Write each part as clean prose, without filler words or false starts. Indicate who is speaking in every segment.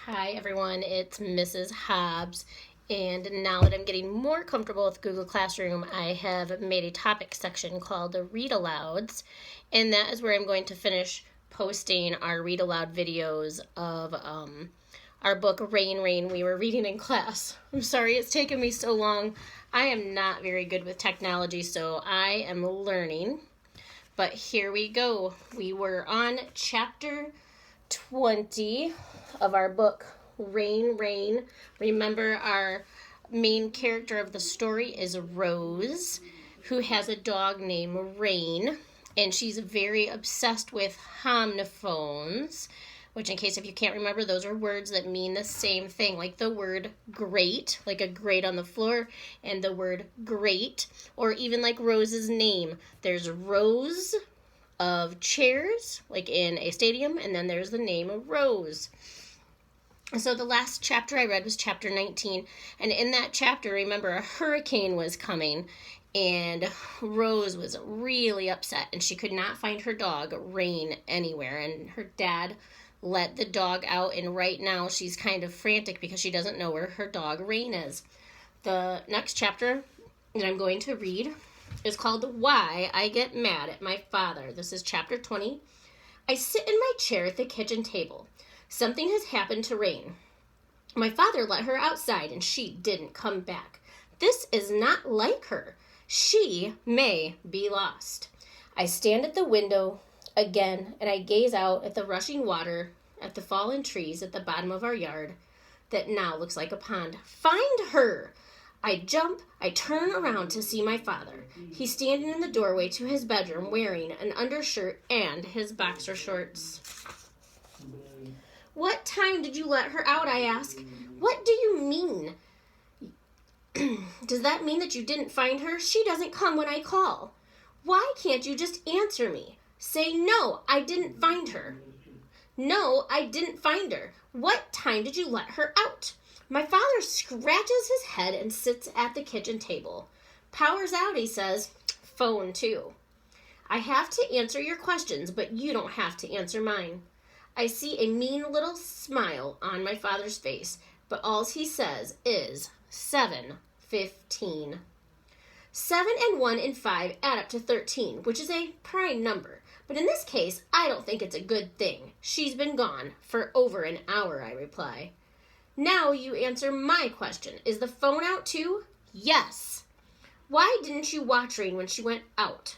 Speaker 1: Hi everyone, it's Mrs. Hobbs, and now that I'm getting more comfortable with Google Classroom, I have made a topic section called the Read Alouds, and that is where I'm going to finish posting our read aloud videos of our book Rain, Rain we were reading in class. I'm sorry it's taken me so long. I am not very good with technology, so I am learning. But here we go. We were on chapter 20 of our book, Rain, Rain. Remember, our main character of the story is Rose, who has a dog named Rain, and she's very obsessed with homophones, which, in case if you can't remember, those are words that mean the same thing, like the word grate, like a grate on the floor, and the word great, or even like Rose's name. There's Rose of chairs, like in a stadium, and then there's the name of Rose. So the last chapter I read was chapter 19, and in that chapter, remember, a hurricane was coming, and Rose was really upset, and she could not find her dog, Rain, anywhere, and her dad let the dog out, and right now she's kind of frantic because she doesn't know where her dog, Rain, is. The next chapter that I'm going to read is called Why I Get Mad at My Father. This is chapter 20. I sit in my chair at the kitchen table. Something has happened to Rain. My father let her outside and she didn't come back. This is not like her. She may be lost. I stand at the window again and I gaze out at the rushing water, at the fallen trees at the bottom of our yard that now looks like a pond. Find her! I jump, I turn around to see my father. He's standing in the doorway to his bedroom wearing an undershirt and his boxer shorts. What time did you let her out, I ask. What do you mean? Does that mean that you didn't find her? She doesn't come when I call. Why can't you just answer me? Say, no, I didn't find her. No, I didn't find her. What time did you let her out? My father scratches his head and sits at the kitchen table. Power's out, he says. Phone, too. I have to answer your questions, but you don't have to answer mine. I see a mean little smile on my father's face, but all he says is 7:15. 7 and 1 and 5 add up to 13, which is a prime number. But in this case, I don't think it's a good thing. She's been gone for over an hour, I reply. Now you answer my question. Is the phone out too? Yes. Why didn't you watch Rain when she went out?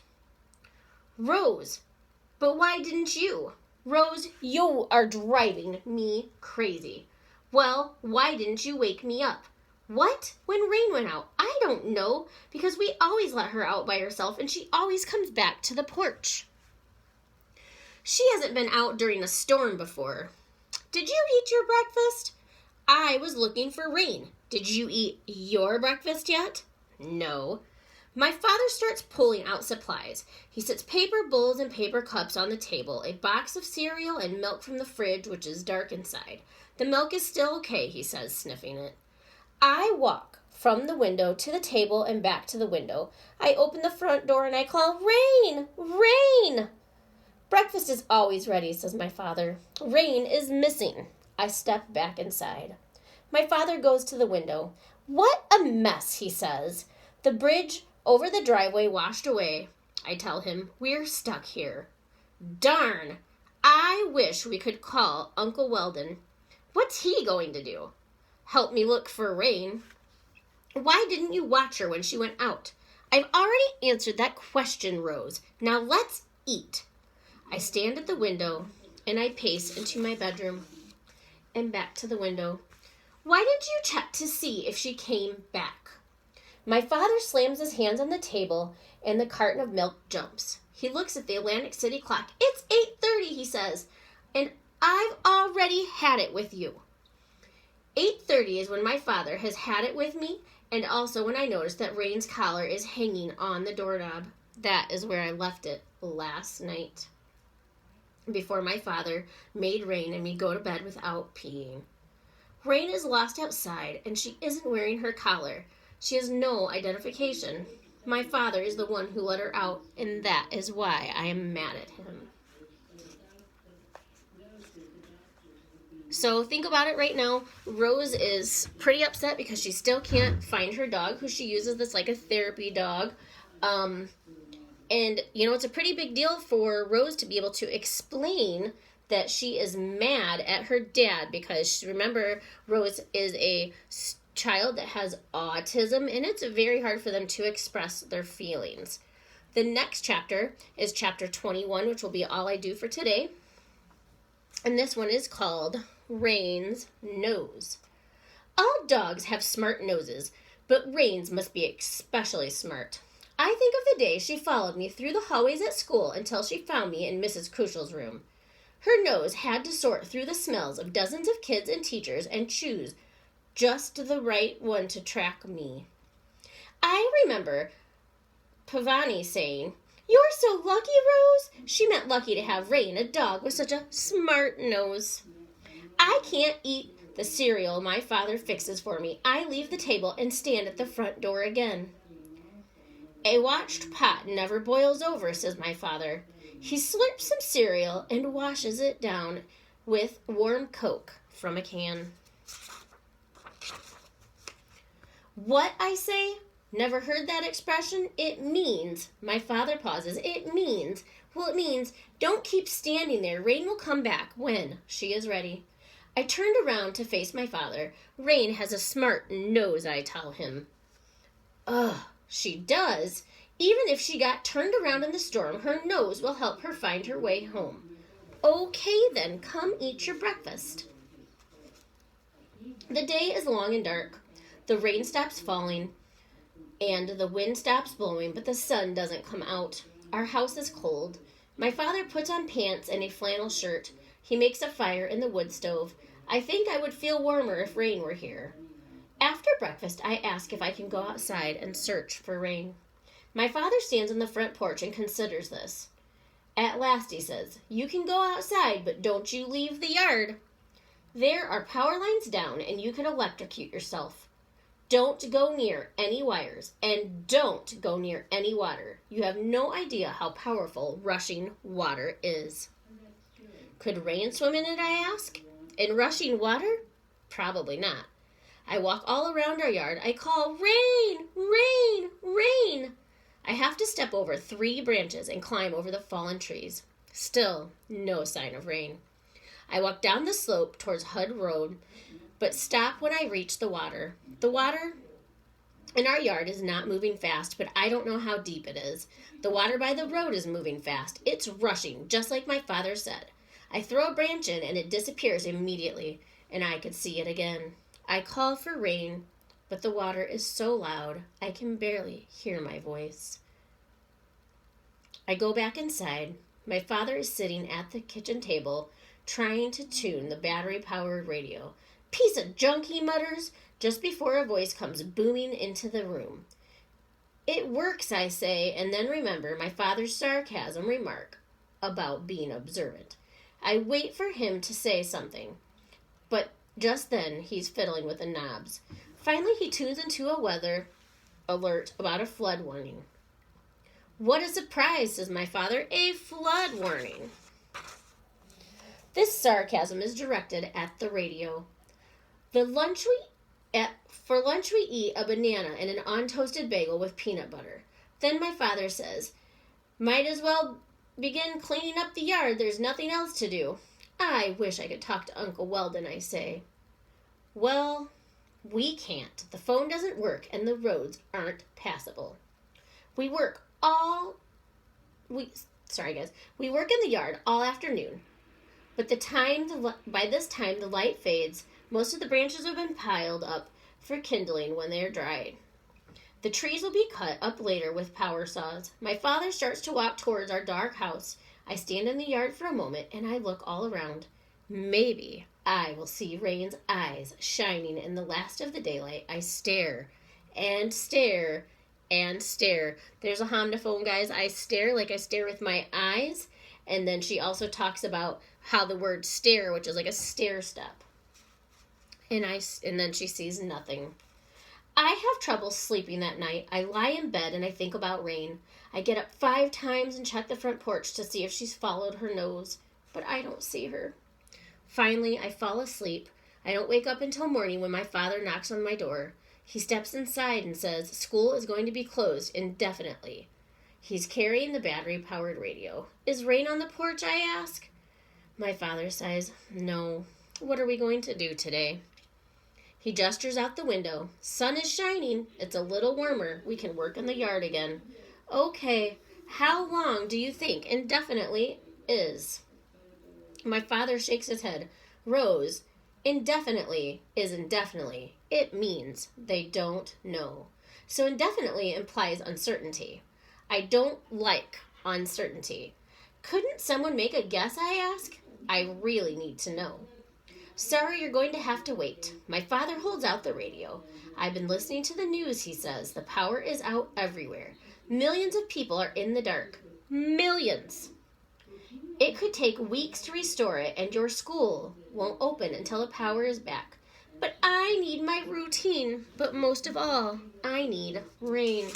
Speaker 1: Rose. But why didn't you? Rose, you are driving me crazy. Well, why didn't you wake me up? What? When Rain went out? I don't know, because we always let her out by herself and she always comes back to the porch. She hasn't been out during a storm before. Did you eat your breakfast? I was looking for Rain. Did you eat your breakfast yet? No. My father starts pulling out supplies. He sets paper bowls and paper cups on the table, a box of cereal and milk from the fridge, which is dark inside. The milk is still okay, he says, sniffing it. I walk from the window to the table and back to the window. I open the front door and I call, Rain! Rain! Breakfast is always ready, says my father. Rain is missing. I step back inside. My father goes to the window. What a mess, he says. The bridge over the driveway washed away. I tell him, we're stuck here. Darn! I wish we could call Uncle Weldon. What's he going to do? Help me look for Rain. Why didn't you watch her when she went out? I've already answered that question, Rose. Now let's eat. I stand at the window and I pace into my bedroom and back to the window. Why didn't you check to see if she came back? My father slams his hands on the table and the carton of milk jumps. He looks at the Atlantic City clock. It's 8:30, he says, and I've already had it with you. 8:30 is when my father has had it with me, and also when I notice that Rain's collar is hanging on the doorknob. That is where I left it last night, before my father made Rain and me go to bed without peeing. Rain is lost outside, and she isn't wearing her collar. She has no identification. My father is the one who let her out, and that is why I am mad at him. So think about it right now. Rose is pretty upset because she still can't find her dog, who she uses that's like a therapy dog. And, it's a pretty big deal for Rose to be able to explain that she is mad at her dad because, remember, Rose is a child that has autism, and it's very hard for them to express their feelings. The next chapter is chapter 21, which will be all I do for today. And this one is called Rain's Nose. All dogs have smart noses, but Rain's must be especially smart. I think of the day she followed me through the hallways at school until she found me in Mrs. Crucial's room. Her nose had to sort through the smells of dozens of kids and teachers and choose just the right one to track me. I remember Pavani saying, "You're so lucky, Rose." She meant lucky to have Rain, a dog with such a smart nose. I can't eat the cereal my father fixes for me. I leave the table and stand at the front door again. A watched pot never boils over, says my father. He slurps some cereal and washes it down with warm Coke from a can. What, I say? Never heard that expression? It means, my father pauses, it means don't keep standing there. Rain will come back when she is ready. I turned around to face my father. Rain has a smart nose, I tell him. Ugh, she does. Even if she got turned around in the storm, her nose will help her find her way home. Okay then, come eat your breakfast. The day is long and dark. The rain stops falling and the wind stops blowing, but the sun doesn't come out. Our house is cold. My father puts on pants and a flannel shirt. He makes a fire in the wood stove. I think I would feel warmer if Rain were here. After breakfast, I ask if I can go outside and search for Rain. My father stands on the front porch and considers this. At last, he says, "You can go outside, but don't you leave the yard. There are power lines down, and you can electrocute yourself. Don't go near any wires, and don't go near any water. You have no idea how powerful rushing water is." Could Rain swim in it, I ask? In rushing water? Probably not. I walk all around our yard. I call, "Rain! Rain! Rain!" I have to step over 3 branches and climb over the fallen trees. Still, no sign of Rain. I walk down the slope towards Hud Road, but stop when I reach the water. The water in our yard is not moving fast, but I don't know how deep it is. The water by the road is moving fast. It's rushing, just like my father said. I throw a branch in, and it disappears immediately, and I could see it again. I call for Rain, but the water is so loud I can barely hear my voice. I go back inside. My father is sitting at the kitchen table, trying to tune the battery-powered radio. "Piece of junk," he mutters, just before a voice comes booming into the room. It works, I say, and then remember my father's sarcasm remark about being observant. I wait for him to say something, but just then he's fiddling with the knobs. Finally, he tunes into a weather alert about a flood warning. "What a surprise," says my father, "a flood warning." This sarcasm is directed at the radio. For lunch we eat a banana and an untoasted bagel with peanut butter. Then my father says, "Might as well begin cleaning up the yard. There's nothing else to do." I wish I could talk to Uncle Weldon, I say. "Well, we can't. The phone doesn't work and the roads aren't passable. We work in the yard all afternoon. But by this time the light fades. Most of the branches have been piled up for kindling when they are dried. The trees will be cut up later with power saws. My father starts to walk towards our dark house. I stand in the yard for a moment and I look all around. Maybe I will see Rain's eyes shining in the last of the daylight. I stare and stare and stare. There's a homophone, guys. I stare like I stare with my eyes. And then she also talks about how the word stare, which is like a stair step. And then she sees nothing. I have trouble sleeping that night. I lie in bed and I think about Rain. I get up 5 times and check the front porch to see if she's followed her nose, but I don't see her. Finally, I fall asleep. I don't wake up until morning when my father knocks on my door. He steps inside and says, "School is going to be closed indefinitely." He's carrying the battery-powered radio. "Is Rain on the porch?" I ask. My father sighs, "No. What are we going to do today?" He gestures out the window. "Sun is shining. It's a little warmer. We can work in the yard again." "Okay. How long do you think indefinitely is?" My father shakes his head. "Rose, indefinitely is indefinitely. It means they don't know. So indefinitely implies uncertainty. I don't like uncertainty. Couldn't someone make a guess, I ask? I really need to know. "Sorry, you're going to have to wait." My father holds out the radio. "I've been listening to the news," he says. "The power is out everywhere. Millions of people are in the dark. Millions. It could take weeks to restore it, and your school won't open until the power is back. But I need my routine. But most of all, I need rain."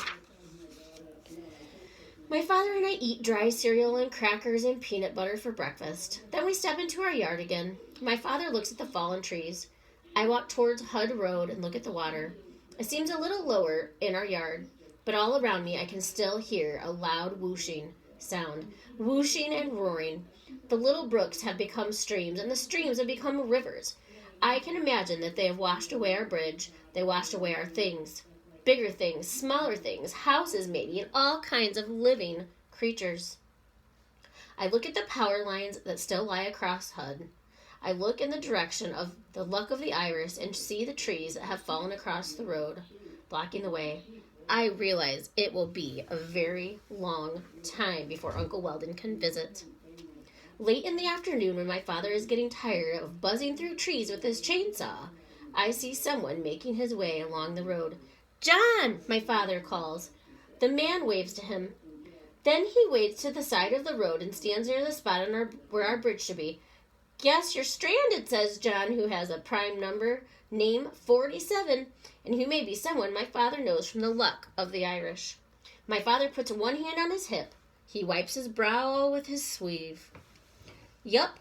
Speaker 1: My father and I eat dry cereal and crackers and peanut butter for breakfast. Then we step into our yard again. My father looks at the fallen trees. I walk towards Hud Road and look at the water. It seems a little lower in our yard, but all around me I can still hear a loud whooshing sound. Whooshing and roaring. The little brooks have become streams, and the streams have become rivers. I can imagine that they have washed away our bridge. They washed away our things. Bigger things, smaller things, houses maybe, and all kinds of living creatures. I look at the power lines that still lie across Hud. I look in the direction of the Luck of the Iris and see the trees that have fallen across the road, blocking the way. I realize it will be a very long time before Uncle Weldon can visit. Late in the afternoon, when my father is getting tired of buzzing through trees with his chainsaw, I see someone making his way along the road. "John!" my father calls. The man waves to him. Then he wades to the side of the road and stands near the spot where our bridge should be. "Guess you're stranded," says John, who has a prime number, name 47, and who may be someone my father knows from the Luck of the Irish. My father puts one hand on his hip. He wipes his brow with his sleeve. "Yup,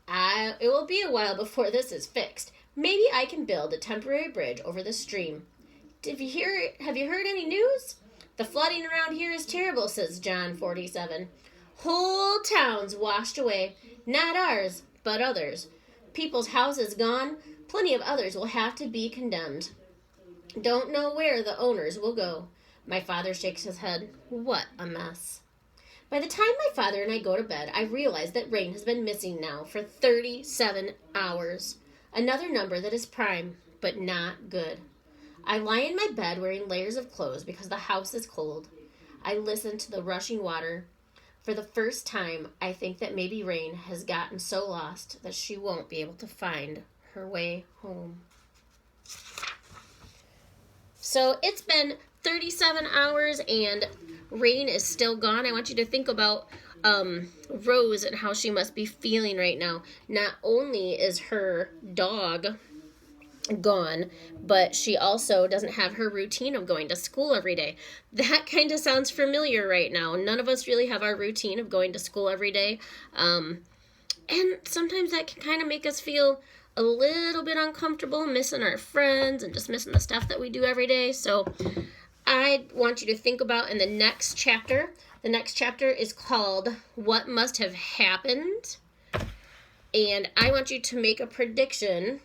Speaker 1: it will be a while before this is fixed. Maybe I can build a temporary bridge over the stream. Have you heard any news?" "The flooding around here is terrible," says John 47. "Whole towns washed away. Not ours, but others. People's houses gone. Plenty of others will have to be condemned. Don't know where the owners will go." My father shakes his head. What a mess. By the time my father and I go to bed, I realize that Rain has been missing now for 37 hours. Another number that is prime, but not good. I lie in my bed wearing layers of clothes because the house is cold. I listen to the rushing water. For the first time, I think that maybe Rain has gotten so lost that she won't be able to find her way home. So it's been 37 hours and Rain is still gone. I want you to think about Rose and how she must be feeling right now. Not only is her dog gone, but she also doesn't have her routine of going to school every day. That kind of sounds familiar right now. None of us really have our routine of going to school every day. And sometimes that can kind of make us feel a little bit uncomfortable, missing our friends and just missing the stuff that we do every day. So I want you to think about in the next chapter. The next chapter is called What Must Have Happened. And I want you to make a prediction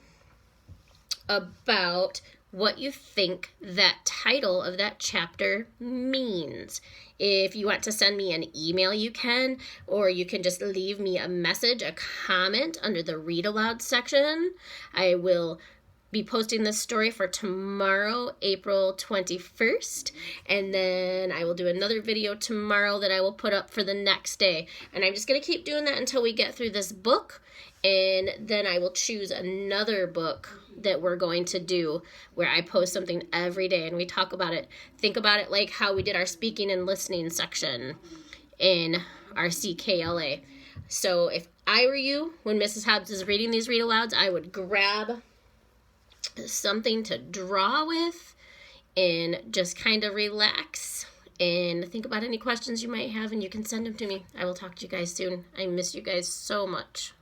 Speaker 1: about what you think that title of that chapter means. If you want to send me an email, you can, or you can just leave me a message, a comment under the read aloud section. I will be posting this story for tomorrow, April 21st, and then I will do another video tomorrow that I will put up for the next day. And I'm just going to keep doing that until we get through this book, and then I will choose another book that we're going to do where I post something every day and we talk about it. Think about it like how we did our speaking and listening section in our CKLA. So if I were you, when Mrs. Hobbs is reading these read alouds, I would grab something to draw with and just kind of relax and think about any questions you might have, and you can send them to me. I will talk to you guys soon. I miss you guys so much.